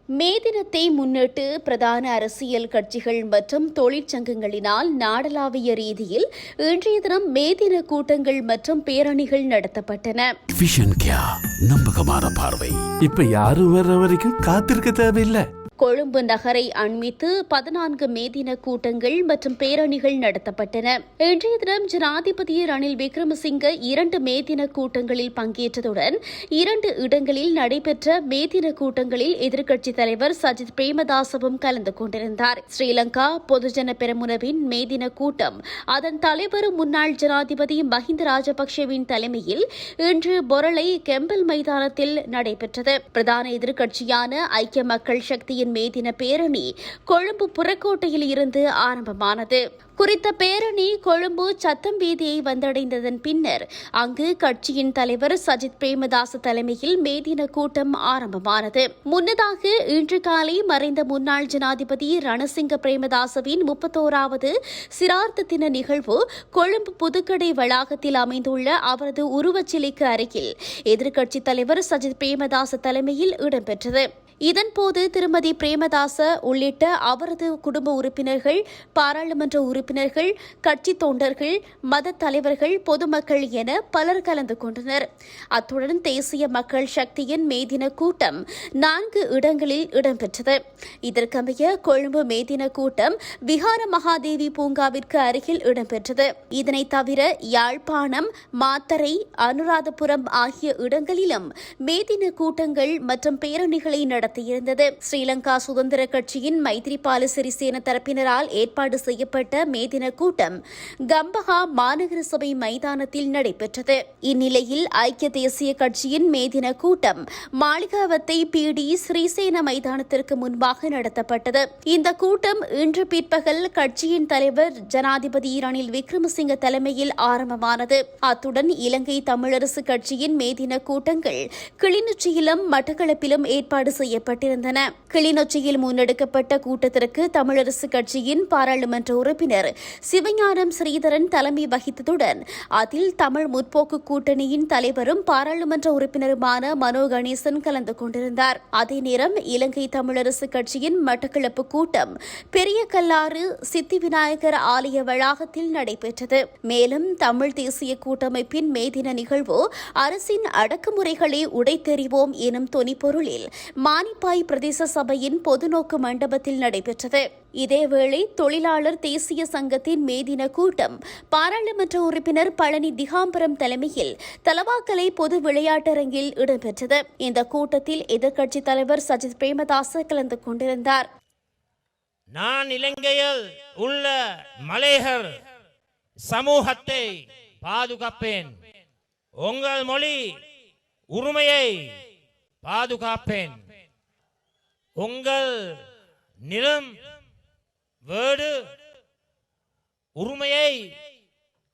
மே தினத்தை முன்னிட்டு பிரதான அரசியல் கட்சிகள் மற்றும் தொழிற்சங்கங்களினால் நாடளாவிய ரீதியில் இன்றைய தினம் மே தின கூட்டங்கள் மற்றும் பேரணிகள் நடத்தப்பட்டன. நம்பகமான பார்வை. இப்ப யாரும் வர்ற வரைக்கும் காத்திருக்க தேவையில்லை. கொழும்பு நகரை அண்மித்து 14 மே தின கூட்டங்கள் மற்றும் பேரணிகள் நடத்தப்பட்டன. இன்றைய தினம் ஜனாதிபதி ரணில் விக்ரமசிங்க 2 மே தின கூட்டங்களில் பங்கேற்றதுடன் 2 இடங்களில் நடைபெற்ற மே தின கூட்டங்களில் எதிர்க்கட்சித் தலைவர் சஜித் பிரேமதாசவும் கலந்து கொண்டிருந்தார். ஸ்ரீலங்கா பொதுஜன பெரமுனவின் மே தின கூட்டம் அதன் தலைவர் முன்னாள் ஜனாதிபதி மஹிந்த ராஜபக்சேவின் தலைமையில் இன்று பொரளை கெம்பல் மைதானத்தில் நடைபெற்றது. பிரதான எதிர்க்கட்சியான ஐக்கிய மக்கள் சக்தியின் மே தின பேரணி கொழும்பு புறக்கோட்டையில் இருந்து ஆரம்பமானது. குறித்த பேரணி கொழும்பு சத்தம் வீதியை வந்தடைந்ததன் பின்னர் அங்கு கட்சியின் தலைவர் சஜித் பிரேமதாச தலைமையில் மே தின கூட்டம் ஆரம்பமானது. முன்னதாக இன்று காலை மறைந்த முன்னாள் ஜனாதிபதி ரணசிங்க பிரேமதாசவின் 31வது சிரார்த்த தின நிகழ்வு கொழும்பு புதுக்கடை வளாகத்தில் அமைந்துள்ள அவரது உருவச்சிலைக்கு அருகில் எதிர்க்கட்சித் தலைவர் சஜித் பிரேமதாச தலைமையில் இடம்பெற்றது. இதன்போது திருமதி பிரேமதாச உள்ளிட்ட அவரது குடும்ப உறுப்பினர்கள், பாராளுமன்ற உறுப்பினர்கள், கட்சி தொண்டர்கள், மத தலைவர்கள், பொதுமக்கள் என பலர் கலந்து கொண்டனர். அத்துடன் தேசிய மக்கள் சக்தியின் மே தின கூட்டம் 4 இடங்களில் இடம்பெற்றது. இதற்கமைய கொழும்பு மே தின கூட்டம் விஹார மகாதேவி பூங்காவிற்கு அருகில் இடம்பெற்றது. இதனைத் தவிர யாழ்ப்பாணம், மாத்தறை, அனுராதபுரம் ஆகிய இடங்களிலும் மே தின கூட்டங்கள் மற்றும் பேரணிகளை நடத்தியிருந்தது. ஸ்ரீலங்கா சுதந்திர கட்சியின் மைத்ரிபால சிறிசேன தரப்பினரால் ஏற்பாடு செய்யப்பட்ட மே தின கூட்டம் கம்பஹா மாநகர சபை மைதானத்தில் நடைபெற்றது. இந்நிலையில் ஐக்கிய தேசிய கட்சியின் மே தின கூட்டம் மாளிகாவத்தை பிடி ஸ்ரீசேன மைதானத்திற்கு முன்பாக நடத்தப்பட்டது. இந்த கூட்டம் இன்று பிற்பகல் கட்சியின் தலைவர் ஜனாதிபதி ரணில் விக்ரமசிங்க தலைமையில் ஆரம்பமானது. அத்துடன் இலங்கை தமிழரசு கட்சியின் மே தின கூட்டங்கள் கிளிநொச்சியிலும் மட்டக்களப்பிலும் ஏற்பாடு செய்யப்பட்டன. கிளிநொச்சியில் முன்னெடுக்கப்பட்ட கூட்டத்திற்கு தமிழரசு கட்சியின் பாராளுமன்ற உறுப்பினர் சிவஞானம் ஸ்ரீதரன் தலைமை வகித்ததுடன் அதில் தமிழ் முற்போக்கு கூட்டணியின் தலைவரும் பாராளுமன்ற உறுப்பினருமான மனோ கணேசன் கலந்து கொண்டிருந்தார். அதே நேரம் இலங்கை தமிழரசு கட்சியின் மட்டக்களப்பு கூட்டம் பெரிய கல்லாறு சித்தி விநாயகர் ஆலய வளாகத்தில் நடைபெற்றது. மேலும் தமிழ் தேசிய கூட்டமைப்பின் மே தின நிகழ்வு அரசின் அடக்குமுறைகளை உடைத்தெறிவோம் எனும் தொனிப்பொருளில் மானிப்பாய் பிரதேச சபையின் பொதுநோக்கு மண்டபத்தில் நடைபெற்றது. இதேவேளை தொழிலாளர் தேசிய சங்கத்தின் மே தின கூட்டம் பாராளுமன்ற உறுப்பினர் பழனி திகாம்பரம் தலைமையில் தலவாக்கலை பொது விளையாட்டரங்கில் இடம்பெற்றது. இந்த கூட்டத்தில் எதிர்க்கட்சித் தலைவர் சஜித் பிரேமதாச கலந்து கொண்டிருந்தார். நான் இலங்கையில் உள்ள மலையர் சமூகத்தை பாதுகாப்பேன். உங்கள் மொழி உரிமையை பாதுகாப்பேன். உங்கள் நிலம் வீடு உரிமையை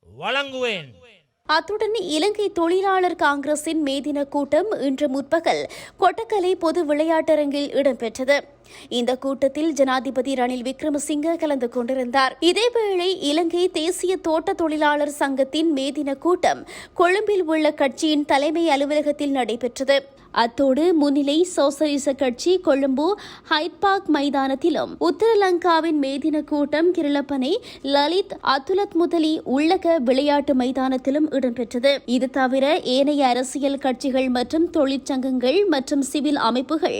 வழங்குவேன். அத்துடன் இலங்கை தொழிலாளர் காங்கிரசின் மே தின கூட்டம் இன்று முற்பகல் கொட்டக்கலை பொது விளையாட்டரங்கில் இடம்பெற்றது. இந்த கூட்டத்தில் ஜனாதிபதி ரணில் விக்ரமசிங்க கலந்து கொண்டிருந்தார். இதேவேளை இலங்கை தேசிய தோட்ட தொழிலாளர் சங்கத்தின் மே தின கூட்டம் கொழும்பில் உள்ள கட்சியின் தலைமை அலுவலகத்தில் நடைபெற்றது. அத்தோடு முன்னிலை சோசலிச கட்சி கொழும்பு ஹைட் பார்க் மைதானத்திலும், உத்தரலங்காவின் மே தின கூட்டம் கிருளப்பனை லலித் அதுலத் முதலி உள்ளக விளையாட்டு மைதானத்திலும் இடம்பெற்றது. இது தவிர ஏனைய அரசியல் கட்சிகள் மற்றும் தொழிற்சங்கங்கள் மற்றும் சிவில் அமைப்புகள்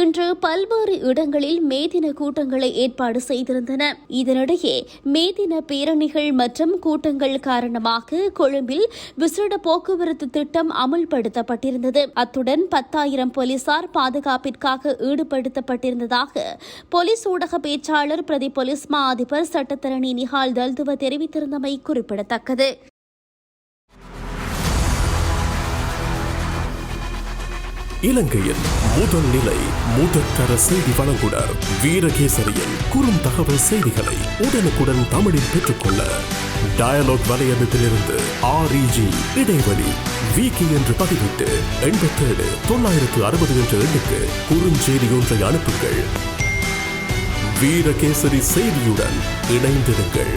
இன்று பல்வேறு இடங்களில் மே தின கூட்டங்களை ஏற்பாடு செய்திருந்தன. இதனிடையே மே தின பேரணிகள் மற்றும் கூட்டங்கள் காரணமாக கொழும்பில் விசேட போக்குவரத்து திட்டம் அமுல்படுத்தப்பட்டிருந்தது. அத்துடன் 10,000 போலீசார் பாதுகாப்பிற்காக ஈடுபடுத்தப்பட்டிருந்ததாக போலீஸ் ஊடக பேச்சாளர் பிரதி போலீஸ் மா அதிபர் சட்டத்தரணி நிஹால் தல்துவ தெரிவித்திருந்தமை குறிப்பிடத்தக்கது. இலங்கையின் முதல் நிலை முதற்கர செய்தி வழங்குனர் வீரகேசரியின் குறும் தகவல் செய்திகளை உடனுக்குடன் தமிழில் பெற்றுக்கொள்ள டயலாக் வலையமைப்பிலிருந்து REG இடைவெளி வீக்கி என்று பதிவிட்டு 87 960 என்ற எண்ணுக்கு குறுஞ்செய்தி ஒன்றை அனுப்புங்கள். வீரகேசரி செய்தியுடன் இணைந்திருங்கள்.